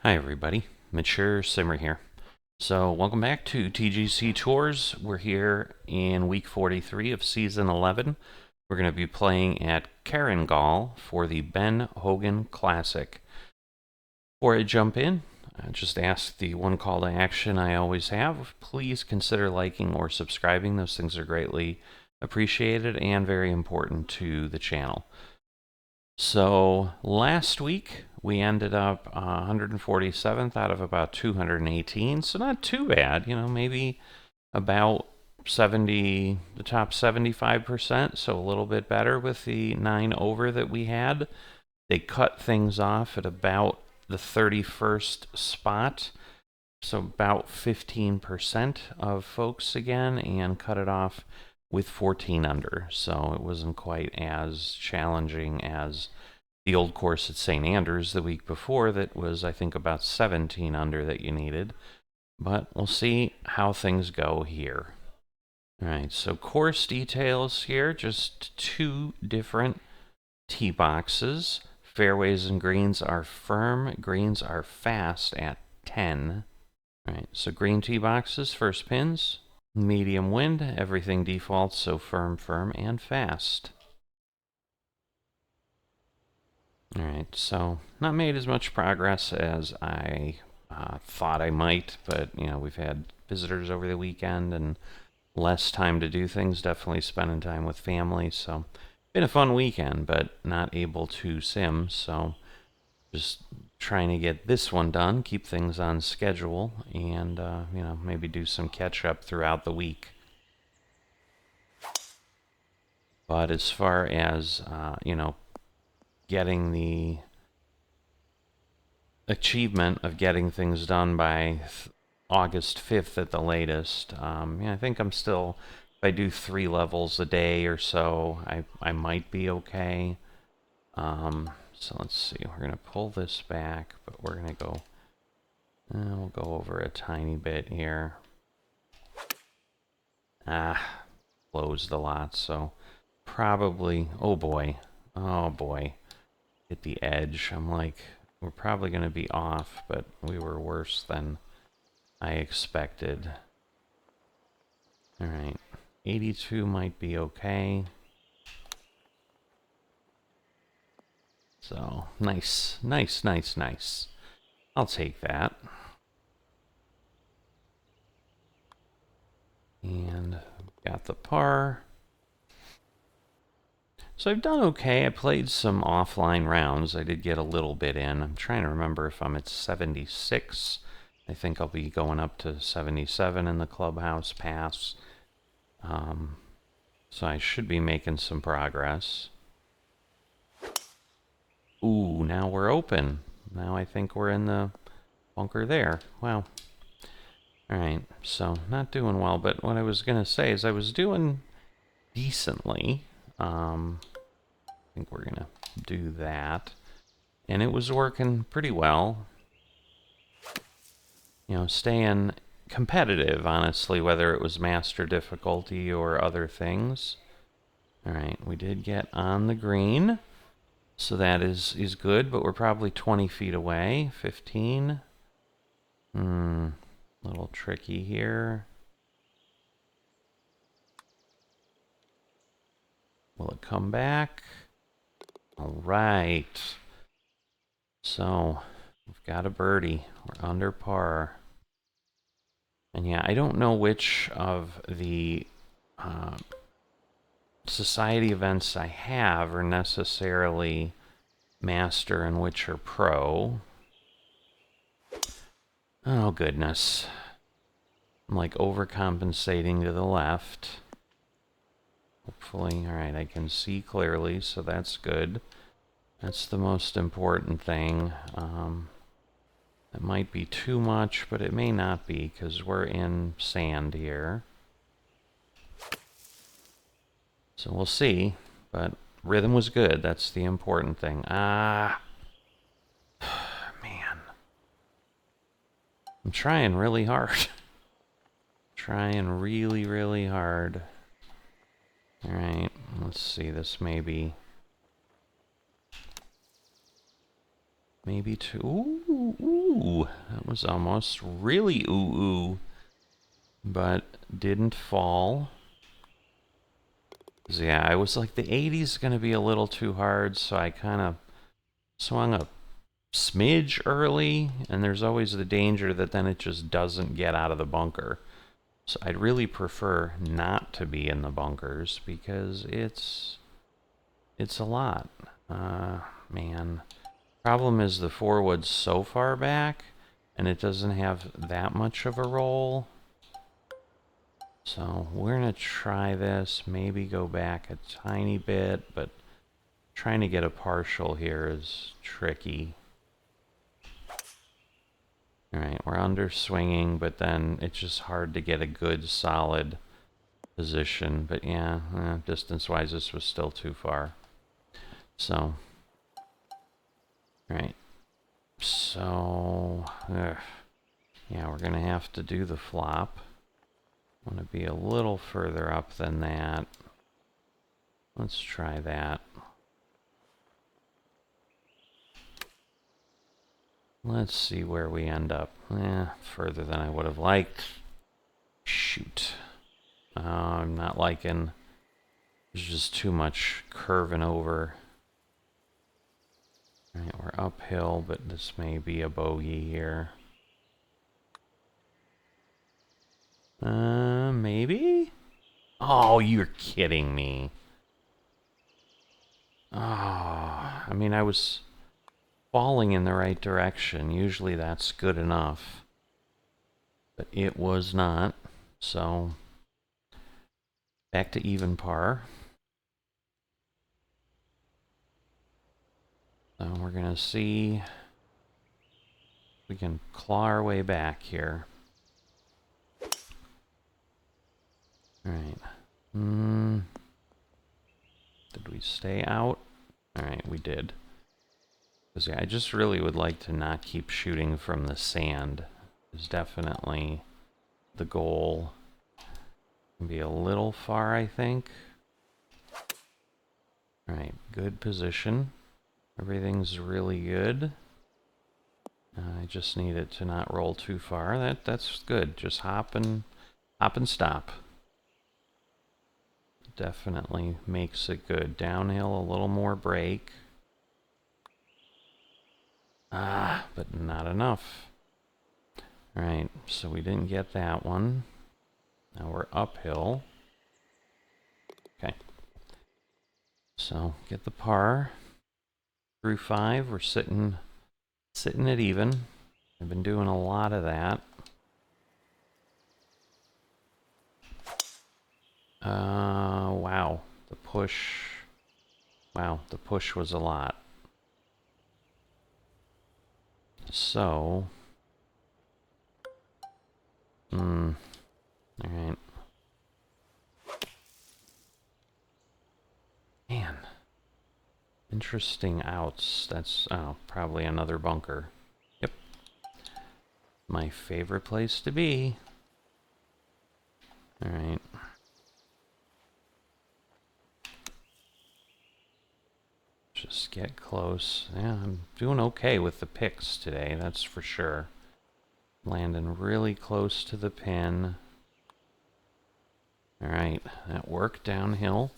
Hi everybody, Mature Simmer here. So welcome back to TGC Tours. We're here in week 43 of season 11. We're going to be playing at Carangal for the Ben Hogan Classic. Before I jump in, I just ask the one call to action I always have. Please consider liking or subscribing. Those things are greatly appreciated and very important to the channel. So last week we ended up 147th out of about 218, so not too bad. Maybe about 70, the top 75%, so a little bit better with the 9 over that we had. They cut things off at about the 31st spot, so about 15% of folks again, and cut it off with 14 under, so it wasn't quite as challenging as the old course at St. Andrews the week before that was, I think, about 17 under that you needed. But we'll see how things go here. All right, so course details here, just two different tee boxes. Fairways and greens are firm, greens are fast at 10. All right, so green tee boxes, first pins, medium wind, everything defaults, so firm, firm, and fast. Alright, so not made as much progress as I thought I might, but we've had visitors over the weekend and less time to do things, definitely spending time with family, so been a fun weekend, but not able to sim, so just trying to get this one done, keep things on schedule, and maybe do some catch up throughout the week. But as far as getting the achievement of getting things done by August 5th at the latest. I think I'm still, if I do 3 levels a day or so, I might be okay. So let's see, we're going to pull this back, but we're going to go, we'll go over a tiny bit here. Closed a lot, so probably, oh boy, hit the edge. I'm like, we're probably going to be off, but we were worse than I expected. Alright, 82 might be okay. So, nice, nice, nice, nice. I'll take that. And got the par. So I've done okay. I played some offline rounds. I did get a little bit in. I'm trying to remember if I'm at 76. I think I'll be going up to 77 in the clubhouse pass. So I should be making some progress. Ooh, now we're open. Now I think we're in the bunker there. Wow. Alright, so not doing well, but what I was going to say is I was doing decently. I think we're going to do that. And it was working pretty well. Staying competitive, honestly, whether it was master difficulty or other things. Alright, we did get on the green. So that is good, but we're probably 20 feet away. 15. Little tricky here. Will it come back? All right. So we've got a birdie. We're under par. And yeah, I don't know which of the society events I have are necessarily master and which are pro. Oh, goodness. I'm like overcompensating to the left. Hopefully, alright, I can see clearly, so that's good. That's the most important thing. That might be too much, but it may not be, because we're in sand here. So we'll see, but rhythm was good. That's the important thing. Man. I'm trying really hard. Trying really, really hard. Alright, let's see, this maybe too. Ooh, was almost really ooh-ooh, but didn't fall. Yeah, I was like, the 80's going to be a little too hard, so I kind of swung a smidge early, and there's always the danger that then it just doesn't get out of the bunker. So I'd really prefer not to be in the bunkers because it's a lot. Man. Problem is the forward's so far back, and it doesn't have that much of a roll. So we're going to try this, maybe go back a tiny bit, but trying to get a partial here is tricky. Alright, we're under swinging, but then it's just hard to get a good, solid position. But yeah, distance-wise, this was still too far. So, alright. So, yeah, we're going to have to do the flop. I want to be a little further up than that. Let's try that. Let's see where we end up. Further than I would have liked. Shoot. I'm not liking... There's just too much curving over. Alright, we're uphill, but this may be a bogey here. Maybe? Oh, you're kidding me. Oh, I mean, I was falling in the right direction. Usually that's good enough. But it was not. So, back to even par. So we're going to see if we can claw our way back here. Alright. Did we stay out? Alright, we did. Because yeah, I just really would like to not keep shooting from the sand. Is definitely the goal. Can be a little far, I think. Alright, good position. Everything's really good. I just need it to not roll too far. That's good. Just hop and stop. Definitely makes it good. Downhill, a little more break. But not enough. Alright, so we didn't get that one. Now we're uphill. Okay. So, get the par. Through 5, we're sitting at even. I've been doing a lot of that. Wow. The push. Wow, the push was a lot. So. Alright. Man. Interesting outs. That's, probably another bunker. Yep. My favorite place to be. Alright. Just get close. Yeah, I'm doing okay with the picks today, that's for sure. Landing really close to the pin. Alright, that worked downhill.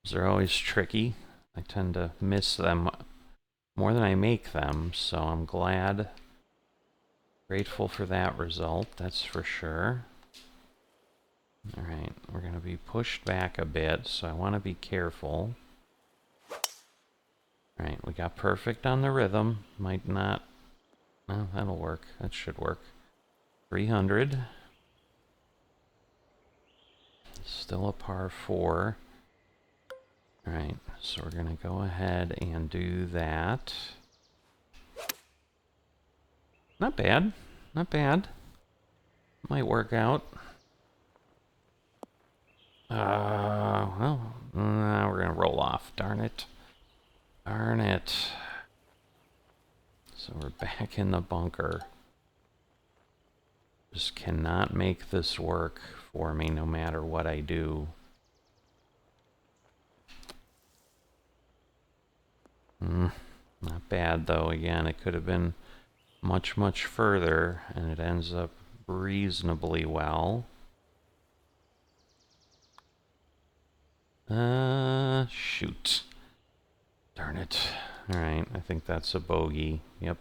Those are always tricky. I tend to miss them more than I make them, so I'm glad. Grateful for that result, that's for sure. Alright, we're going to be pushed back a bit, so I want to be careful. Alright, we got perfect on the rhythm. Might not... Well, that'll work. That should work. 300. Still a par 4. Alright, so we're going to go ahead and do that. Not bad. Not bad. Might work out. Well, we're going to roll off. Darn it. Darn it. So we're back in the bunker. Just cannot make this work for me no matter what I do. Not bad though. Again, it could have been much, much further, and it ends up reasonably well. Shoot. Darn it. Alright, I think that's a bogey. Yep.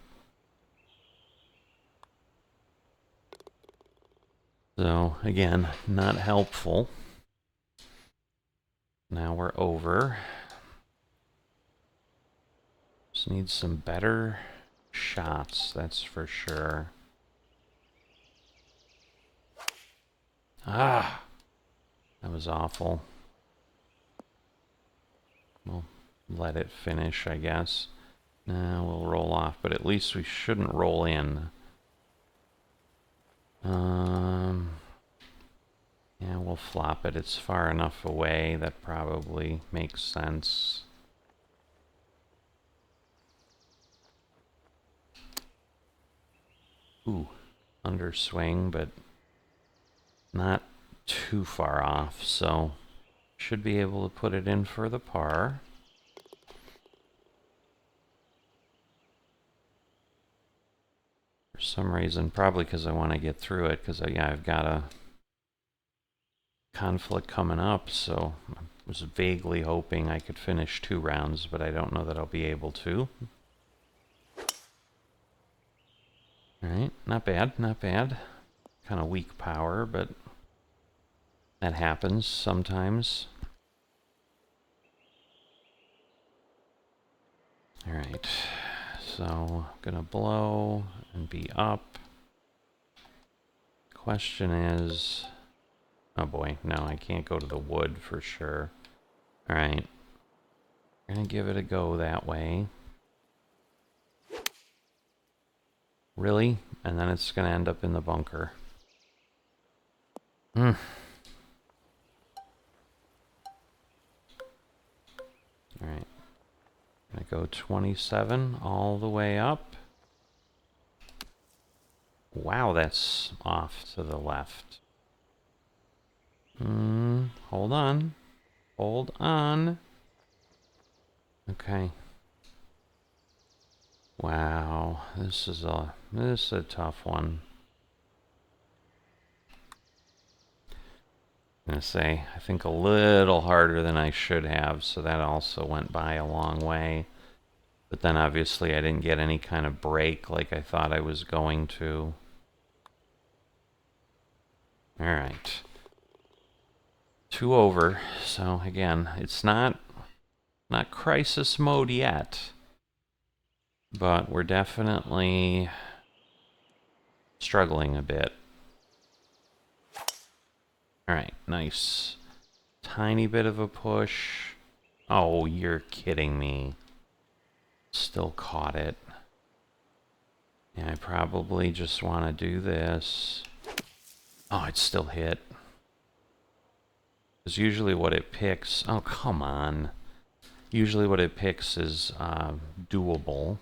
So, again, not helpful. Now we're over. Just need some better shots, that's for sure. Ah! That was awful. We'll let it finish, I guess. Nah, we'll roll off, but at least we shouldn't roll in. Yeah, we'll flop it. It's far enough away that probably makes sense. Ooh, underswing, but not too far off, so should be able to put it in for the par. For some reason, probably because I want to get through it, because yeah, I've got a conflict coming up, so I was vaguely hoping I could finish 2 rounds, but I don't know that I'll be able to. Alright, not bad, not bad. Kind of weak power, but that happens sometimes. Alright, so I'm gonna blow and be up. Question is... Oh boy, no, I can't go to the wood for sure. Alright. We're gonna give it a go that way. Really? And then it's gonna end up in the bunker. Alright. Gonna go 27 all the way up. Wow, that's off to the left. Hold on. Hold on. Okay. Wow, this is a tough one. I'm gonna say, I think a little harder than I should have, so that also went by a long way. But then obviously I didn't get any kind of break like I thought I was going to. Alright. 2 over, so again, it's not crisis mode yet. But we're definitely struggling a bit. Alright, nice. Tiny bit of a push. Oh, you're kidding me. Still caught it. Yeah, I probably just want to do this. Oh, it still hit. Because usually what it picks... Oh, come on. Usually what it picks is doable.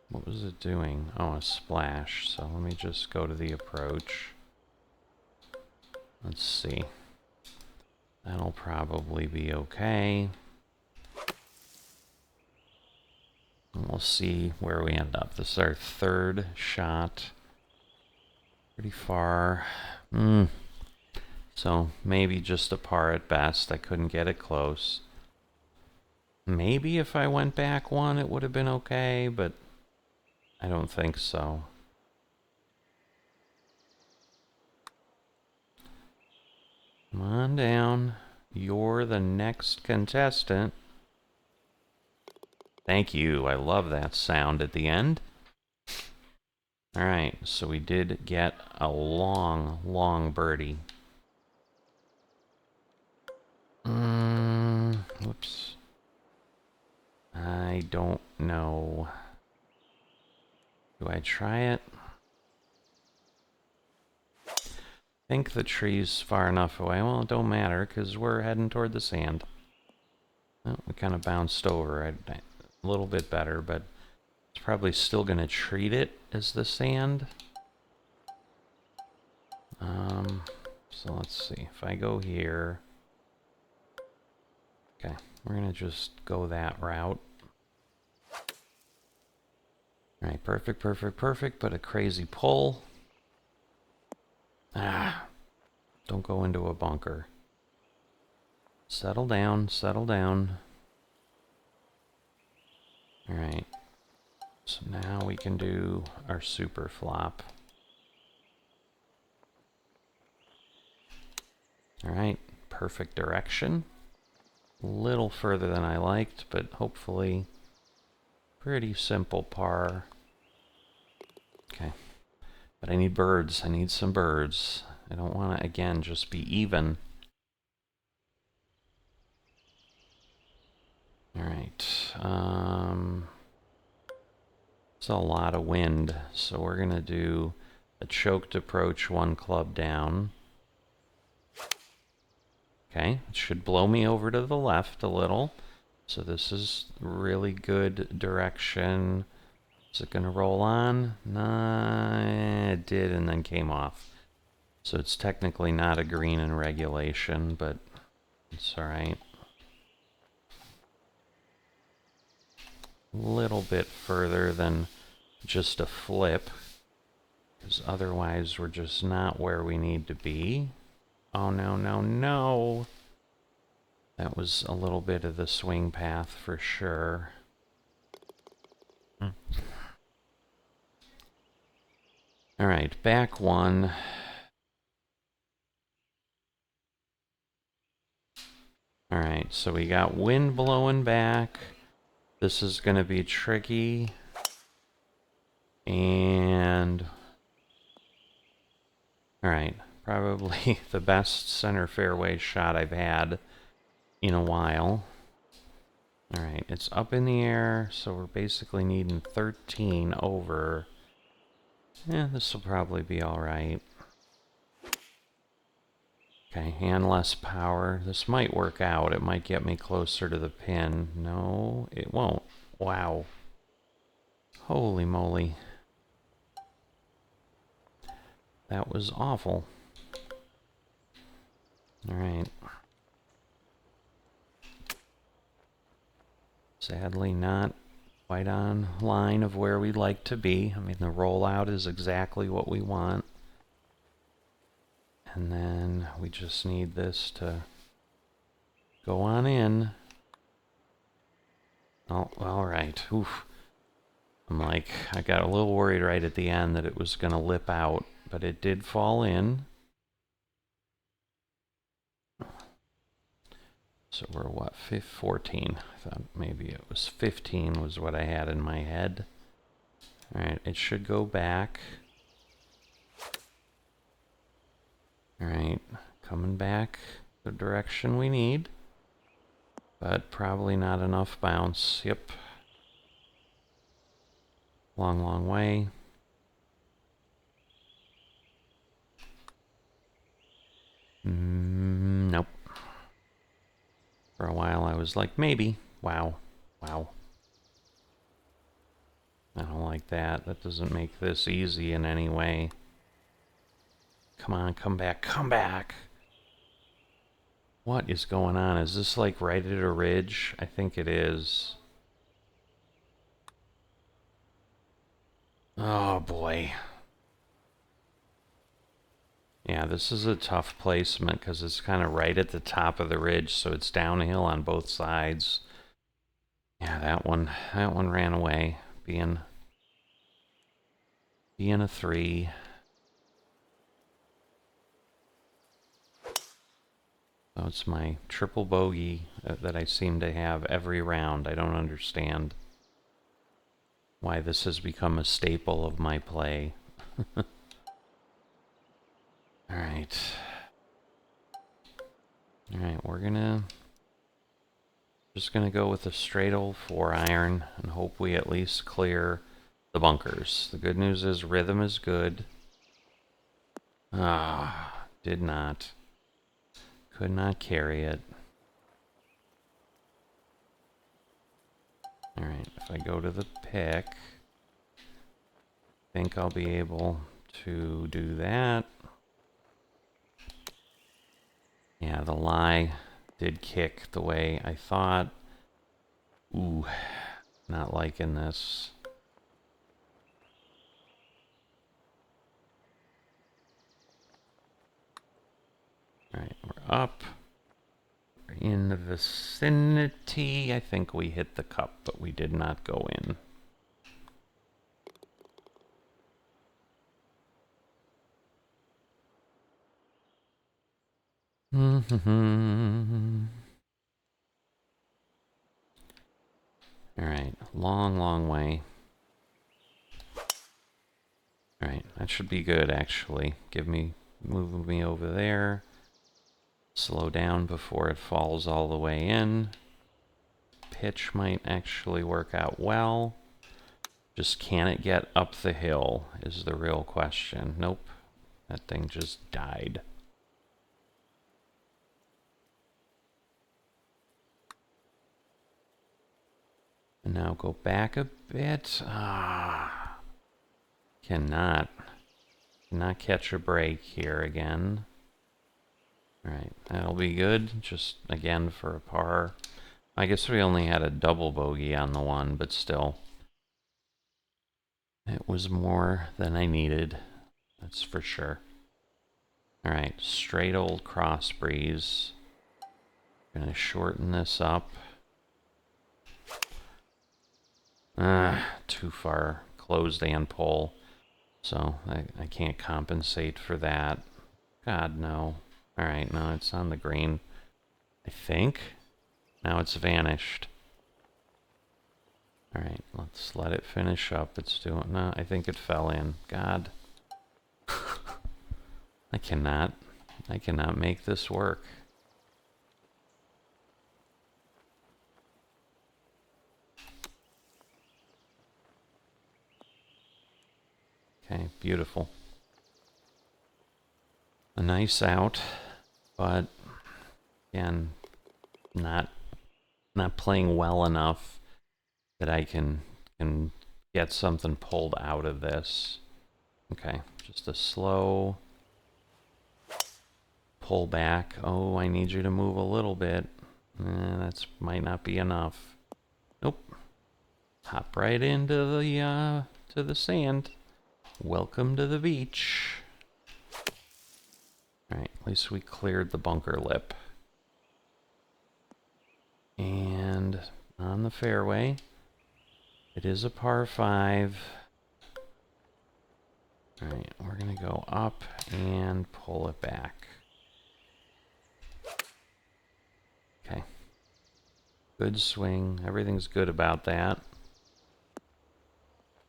What was it doing? Oh, a splash. So let me just go to the approach. Let's see. That'll probably be okay. And we'll see where we end up. This is our 3rd shot. Pretty far. So maybe just a par at best. I couldn't get it close. Maybe if I went back 1 it would have been okay, but I don't think so. Come on down. You're the next contestant. Thank you. I love that sound at the end. Alright, so we did get a long, long birdie. Whoops. I don't know. Do I try it? I think the tree's far enough away. Well, it don't matter, because we're heading toward the sand. Well, we kind of bounced over a little bit better, but it's probably still going to treat it as the sand. So let's see. If I go here... Okay, we're going to just go that route. Alright, perfect, perfect, perfect, but a crazy pull. Ah, don't go into a bunker. Settle down, settle down. Alright, so now we can do our super flop. Alright, perfect direction. A little further than I liked, but hopefully pretty simple par. Okay, but I need birds. I need some birds. I don't want to, again, just be even. Alright, it's a lot of wind, so we're going to do a choked approach, one club down. Okay, it should blow me over to the left a little. So this is really good direction. Is it going to roll on? Nah, it did and then came off. So it's technically not a green in regulation, but it's alright. A little bit further than just a flip, because otherwise we're just not where we need to be. Oh, no, no, no. That was a little bit of the swing path for sure. All right, back one. All right, so we got wind blowing back. This is going to be tricky. And all right, probably the best center fairway shot I've had in a while. All right, it's up in the air, so we're basically needing 13 over. Yeah, this will probably be all right. Okay, and less power. This might work out. It might get me closer to the pin. No, it won't. Wow. Holy moly. That was awful. All right. Sadly not quite on line of where we'd like to be. I mean, the rollout is exactly what we want. And then we just need this to go on in. Oh, all right. Oof. I'm like, I got a little worried right at the end that it was going to lip out, but it did fall in. So we're what, 14? I thought maybe it was 15 was what I had in my head. All right, it should go back. All right, coming back the direction we need, but probably not enough bounce. Yep. Long, long way. Nope. For a while I was like, maybe. Wow. Wow. I don't like that. That doesn't make this easy in any way. Come on, come back, come back! What is going on? Is this like right at a ridge? I think it is. Oh boy. Yeah, this is a tough placement because it's kind of right at the top of the ridge, so it's downhill on both sides. Yeah, that one ran away, being a 3. So it's my triple bogey that I seem to have every round. I don't understand why this has become a staple of my play. Alright. Alright, we're just gonna go with a straight old 4-iron and hope we at least clear the bunkers. The good news is rhythm is good. Ah, did not. Could not carry it. Alright, if I go to the pick, I think I'll be able to do that. Yeah, the lie did kick the way I thought. Ooh, not liking this. up. In the vicinity, I think we hit the cup, but we did not go in. Alright, long way. Alright, that should be good, actually. Move me over there. Slow down before it falls all the way in. Pitch might actually work out well. Just can it get up the hill is the real question. Nope. That thing just died. And now go back a bit. Cannot catch a break here again. Alright, that'll be good. Just again for a par. I guess we only had a double bogey on the one, but still. It was more than I needed. That's for sure. Alright, straight old cross breeze. Gonna shorten this up. Too far closed and pull. So I can't compensate for that. God, no. Alright, no, it's on the green. I think. Now it's vanished. Alright, let's let it finish up. It's doing... No, I think it fell in. God. I cannot make this work. Okay, beautiful. A nice out, but again, not playing well enough that I can get something pulled out of this. Okay, just a slow pull back. Oh, I need you to move a little bit. That's might not be enough. Nope. Hop right into the to the sand. Welcome to the beach. Alright, at least we cleared the bunker lip. And on the fairway, it is a par 5. Alright, we're going to go up and pull it back. Okay. Good swing. Everything's good about that.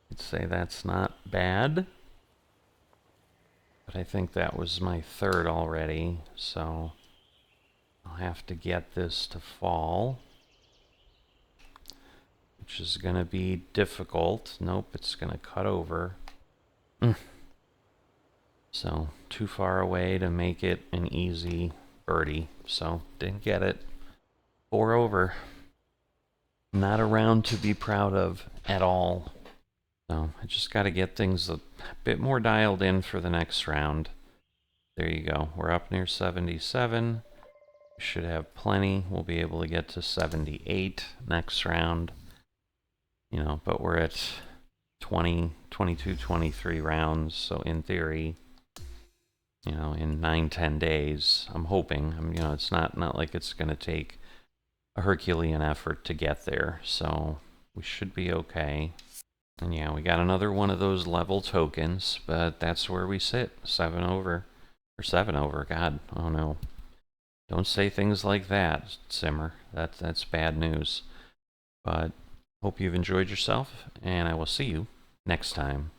I'd say that's not bad. But I think that was my third already, so I'll have to get this to fall, which is going to be difficult. Nope, it's going to cut over. So, too far away to make it an easy birdie, so didn't get it. 4 over. Not a round to be proud of at all. So I just got to get things a bit more dialed in for the next round. There you go. We're up near 77. We should have plenty. We'll be able to get to 78 next round. You know, but we're at 20, 22, 23 rounds. So in theory, you know, in 9-10 days, I'm hoping. You know, it's not like it's going to take a Herculean effort to get there. So we should be okay. And yeah, we got another one of those level tokens, but that's where we sit. 7 over. Or 7 over, God. Oh no. Don't say things like that, Simmer. That's bad news. But hope you've enjoyed yourself, and I will see you next time.